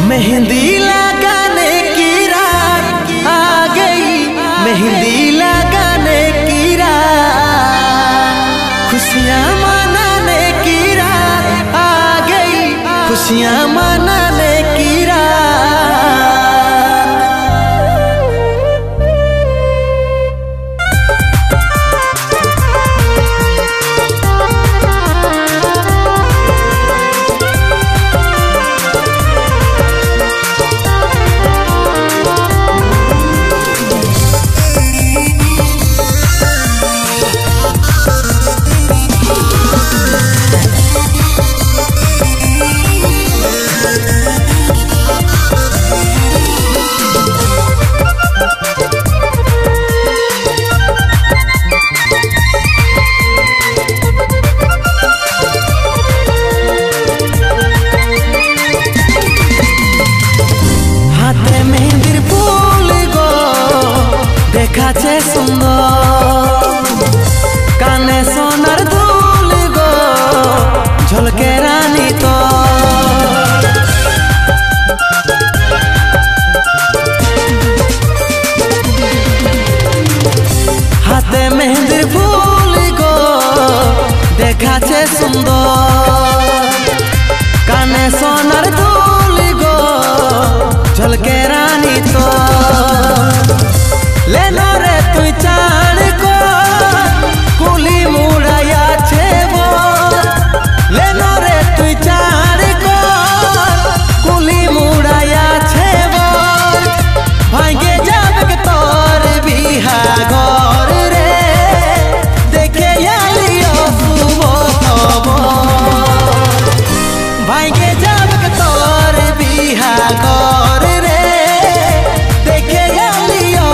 मेहंदी लगाने की रात आ गई, मेहंदी लगाने की रात, खुशियाँ मनाने की रात आ गई, खुशियाँ मनाने की रात। দেখাছে সুন্দর কানে সোনার দুল গো ঝলকে রানী তো হাতে মেহেন্দির ফুল গো দেখাছে সুন্দর কানে সোনার দুল গো ঝলকে রানী তো लेना रे तु चाण को कुली मुड़ाया छे वो लेना रे तु चाण को कुली मुड़ाया छे वो भांगे जाबक तोर बिहा घर रे देखे आलियो सुबो तबो भांगे जाबक तोर बिहा घर रे देखे आलियो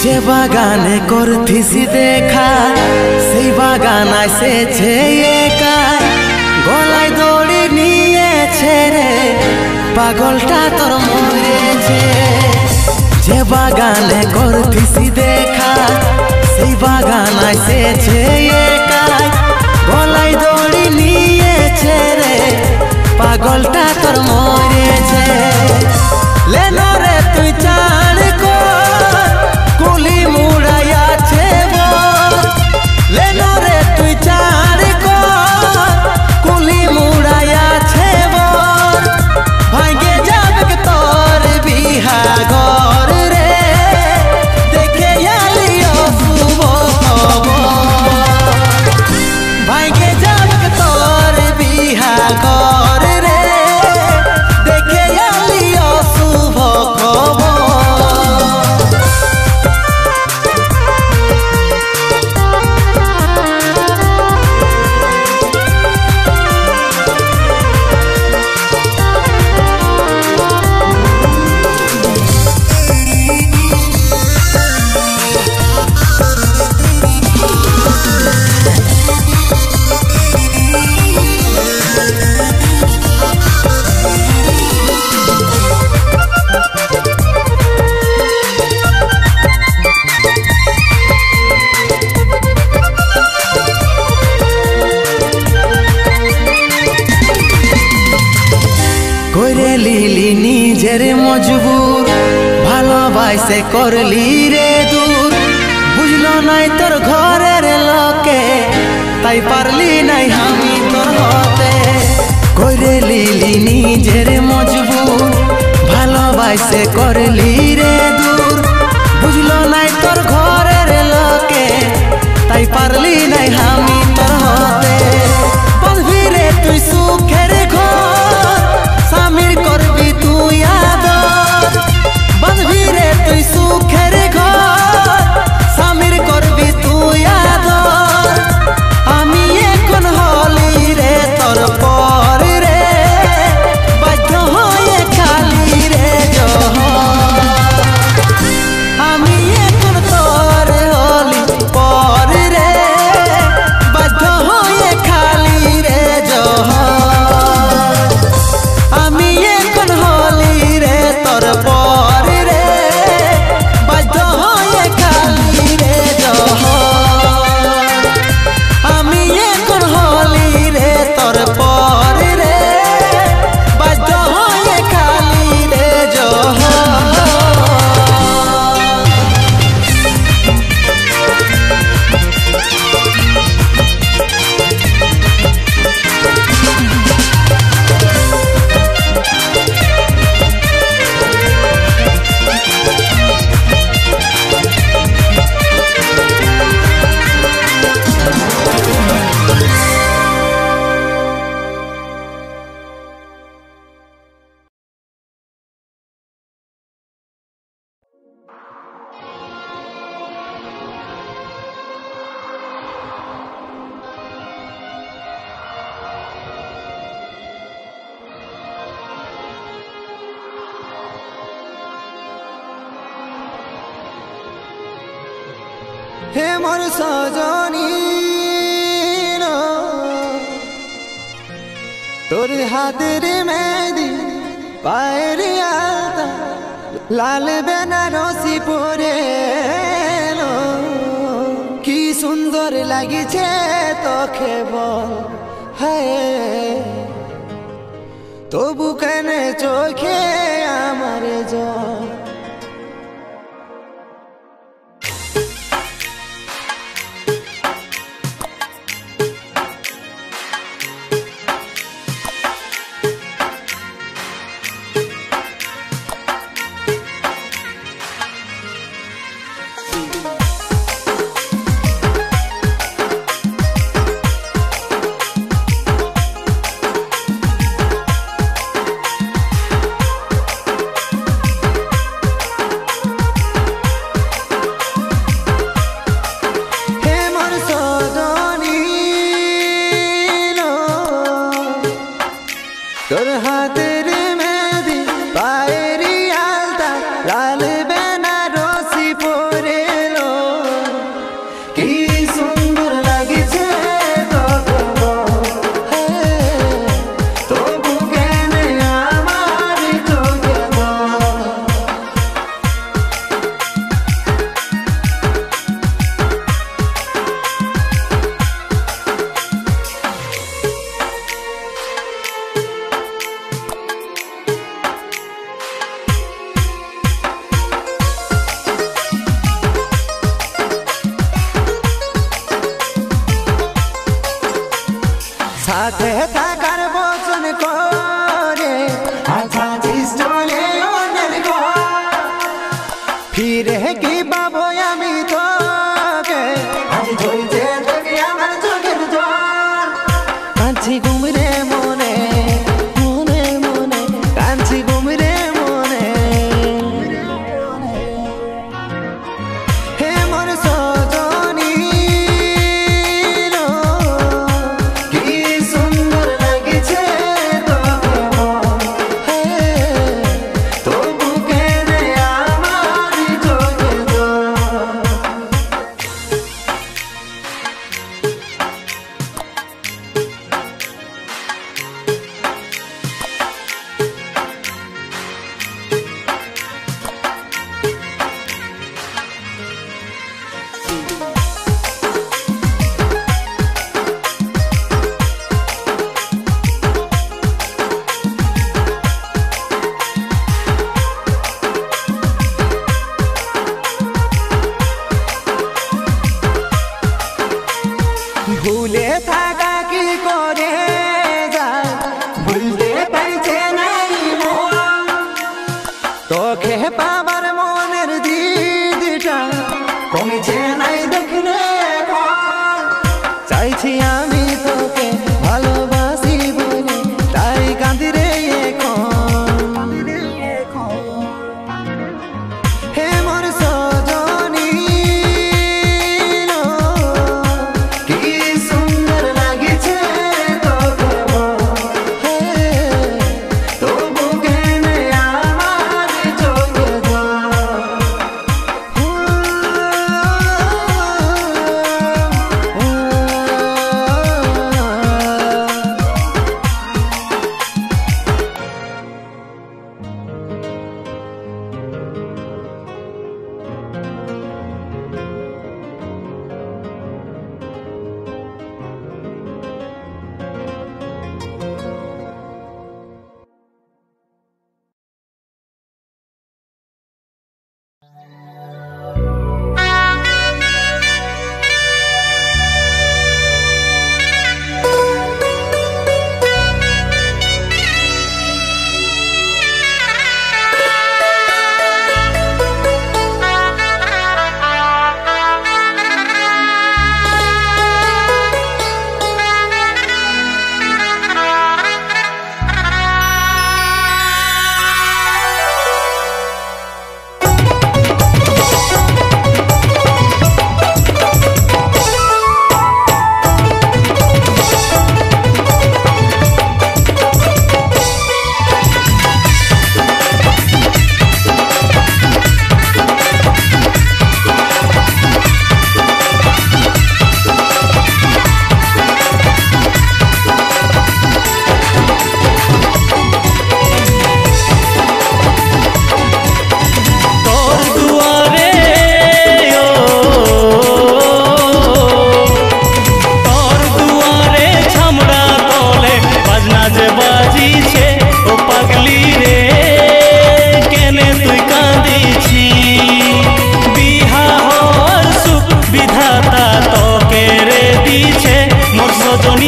যে বাগানে করথিসি দেখা সেই বাগান এসেছে একাই গলায় দড়ি নিয়েছে রে পাগলটা তোর মরেছে। যে বাগানে করথিসি দেখা সেই বাগান এসেছে একাই গলায় দড়ি নিয়েছে রে পাগলটা তোর মরেছে। লেনা রে তুই চাণ কো कुली मुड़ाया छे वो लेना रे तु चाण को कुली मुड़ाया छे वो भांगे जाबक तोर बिहा घर रे देखे आलियो सुबो तबो भांगे जाबक तोर बिहा घर रे देखे आलियो सुबो तबो। করে লিলি নিজের মজবুর ভালোবাসে করলি রে দূর বুঝলো নাই তোর ঘরের লোকে তাই পারলি নাই আমি তোর হতে। করে লিলি নিজের মজবুর ভালোবাসে করলি রে দূর বুঝলো নাই তোর ঘরের লোকে তাই পারলি নাই আমি তোর হতে। বলবি রে তুই সুখের ঘর সামির করবি তুই আদর বলবি রে তুই সুখের ঘর সামির করবি তুই আদর আমি এখন হলি রে তোর পর রে হে মোর সজনী তোর হাতের মেহেদি পায়ের আলতা লাল বেনারসি পরে কি সুন্দর লাগিছে তোকে বল হায় তবু কেন চোখে আমার জল তোর হাতের মেহেদি পায়ের আলতা লাল বেনারসি পরে কি সুন্দর লাগিছে তবু কেন আমার চোখে সাথে থাকার বচন করে আচ্ছা চলে অন্যের ঘর ফিরে কি পাবো আমি তোকে আজ ঝলছে চোখে আমার চোখের জল কাঁদছি ঘুমরে মনে মনে মনে কাঁদছি ঘুমরে মনে হে মোর সজনী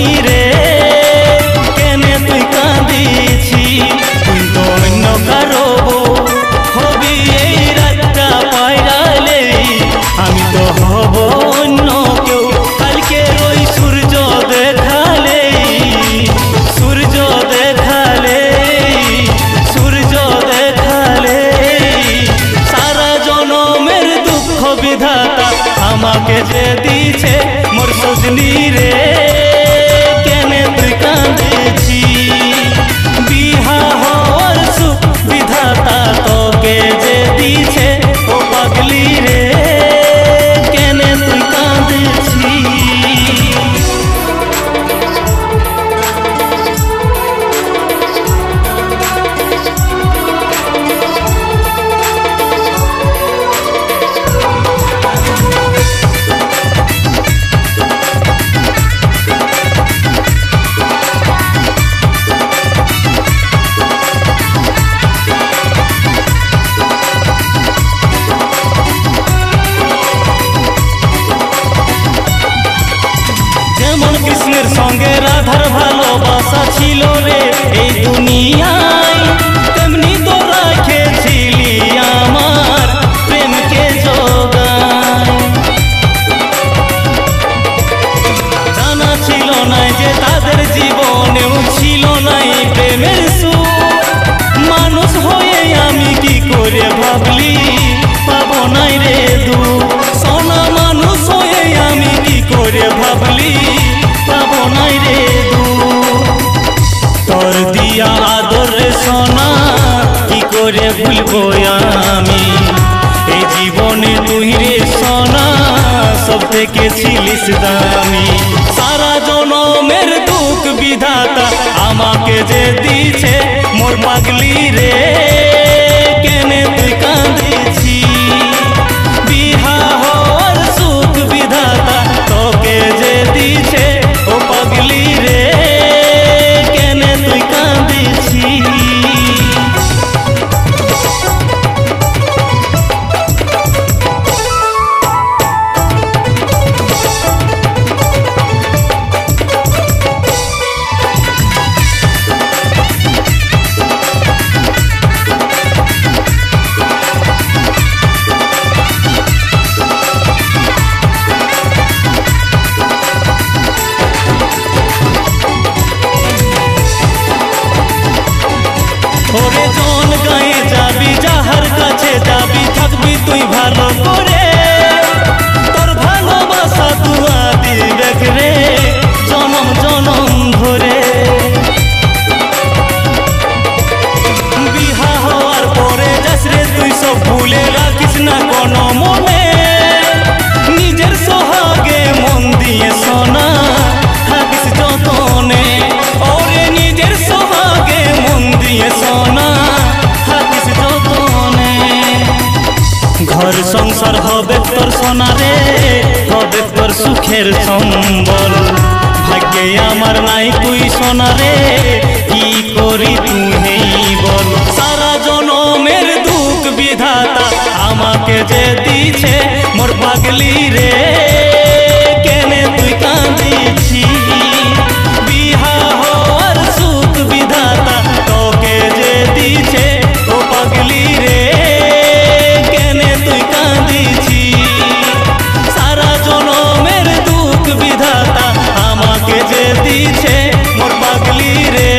পাগলি রে কেনে তুই কাঁদিছি তুই তো অন্য কারো হবি এই রাতটা পাইরালে আমি তো হব অন্য কেউ কালকে ওই সূর্য দেখালে সূর্য দেখালে সূর্য দেখালে সারা জনমের দুঃখ বিধাতা আমাকে যে দিছে মোর সজনী রে কেনে তুই কাঁদেছি বিহা হওয়ার সুখ বিধাতা তোকে যে দিছে ও পাগলি রে কেনে তুই কাঁদেছি কৃষ্ণের সঙ্গে রাধার ভালোবাসা ছিল রে এই দুনিয়ায় তেমনি তো রাখেছিলি আমার প্রেমকে যোগায় জানা ছিল না যে তাদের জীবনেও ছিল নাই প্রেমের সুখ মানুষ হয়ে আমি কি করে ভাবলি পাবো নাই রে দুঃখ সোনা মানুষ হয়ে আমি কি করে ভাবলি পাবো নাই রে তোর দিয়া আদর সোনা কি করে ভুলবো আমি এই জীবনে তুই রে সোনা সব থেকে ছিলিস দামি সারা জনমের দুঃখ বিধাতা আমাকে যে দিছে মোর পাগলি রে কেনে তুই কাঁদেছি বিহা হওয়ার সুখ বিধাতা তোকে যে দিছে ও পাগলি রে কেনে তুই কাঁদেছি ওরে জন গায়ে যাবি যাহার কাছে যাবি থাকবি তুই ভালো করে তোর ভালোবাসা দুয়া দিবে রে জনম জনম ধরে বিহা হওয়ার পরে যাস রে তুই সব ভুলে রাখিস না কোনো মনে নিজের সোহাগে মন দিয়ে সোনা থাকিস যতনে ওরে নিজের সোহাগে মন দিয়ে সোনা থাকিস যতনে ঘর সংসার হবে তোর সোনা রে হবে তোর সুখের সম্বল ভাগ্যে আমার নাই তুই সোনা রে কি করি তুই বল সারা জনমের দুঃখ বিধাতা আমাকে যে দিছে মোর পাগলি রে কেনে তুই কাঁদিছি বিহা হওয়ার সুখ বিধাতা তোকে যে দিছে ও পাগলি রে কেনে তুই কাঁদিছি সারা জনমের দুঃখ বিধাতা আমাকে যে দিছে মোর পাগলি রে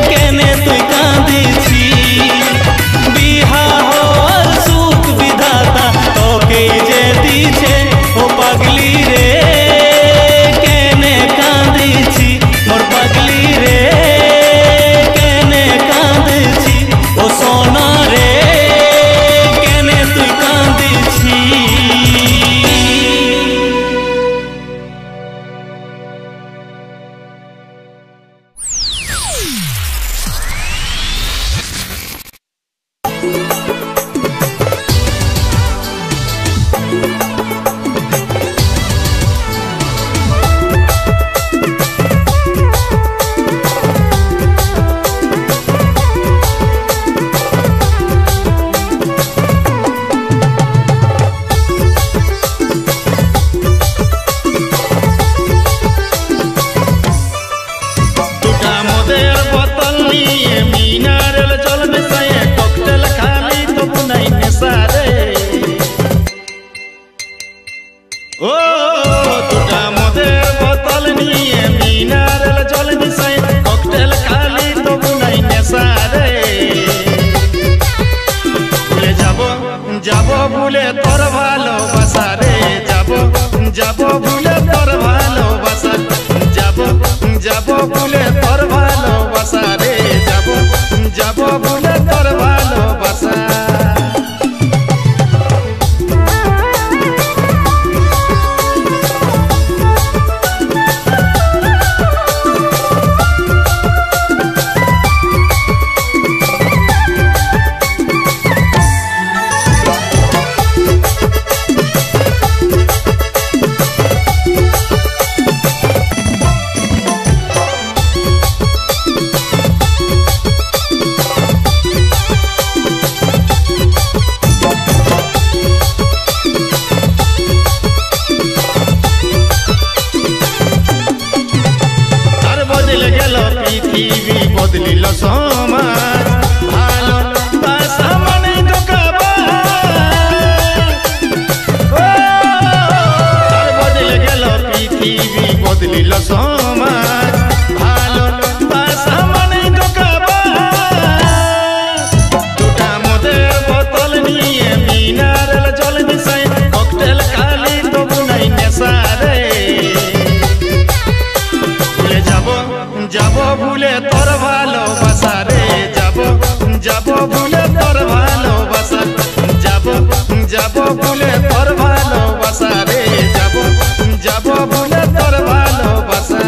কেনে তুই কাঁদিছি বিহা হওয়ার সুখ বিধাতা তোকে যে দিছে ও গেল পৃথিবী বদলিল সমাজ ভালোবাসা মানে বদলে গেল পৃথিবী বদলিল সমাজ ভালোবাসা মানে দুটা মদের বোতল নিয়ে মিনারেল জল মিশাই ককটেল খালি তবু নাই নেশা রে যাব ভুলে তোর ভালোবাসা রে যাব ভুলে তোর ভালোবাসা যাব ভুলে তোর ভালোবাসা রে যাব ভুলে তোর ভালোবাসা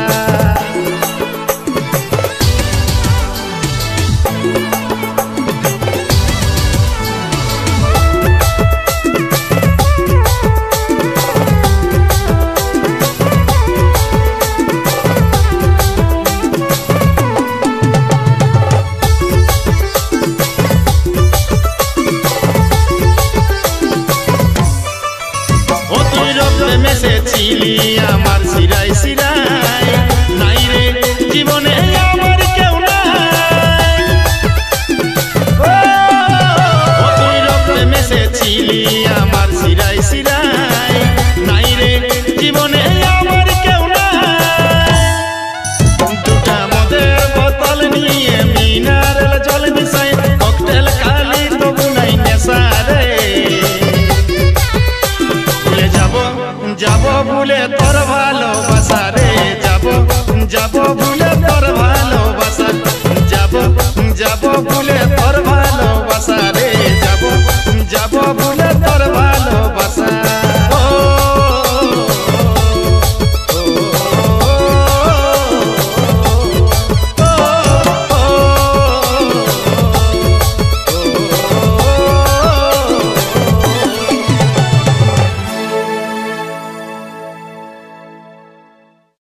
মেসেছিলি আমার শিরাই শিরাই নাই রে জীবনে আমার কেউ নাই তুই রক্তে মেসেছিলি আমার শিরাই শিরাই নাই রে জীবনে আমার কেউ নাই দুটা মদের বোতল নিয়ে মিনারেল জল মিশাই ককটেল খালি তবু নাই নেশা রে যাব ভুলে তোর ভালোবাসা রে যাব ভুলে তোর ভালোবাসা যাব ভুলে তোর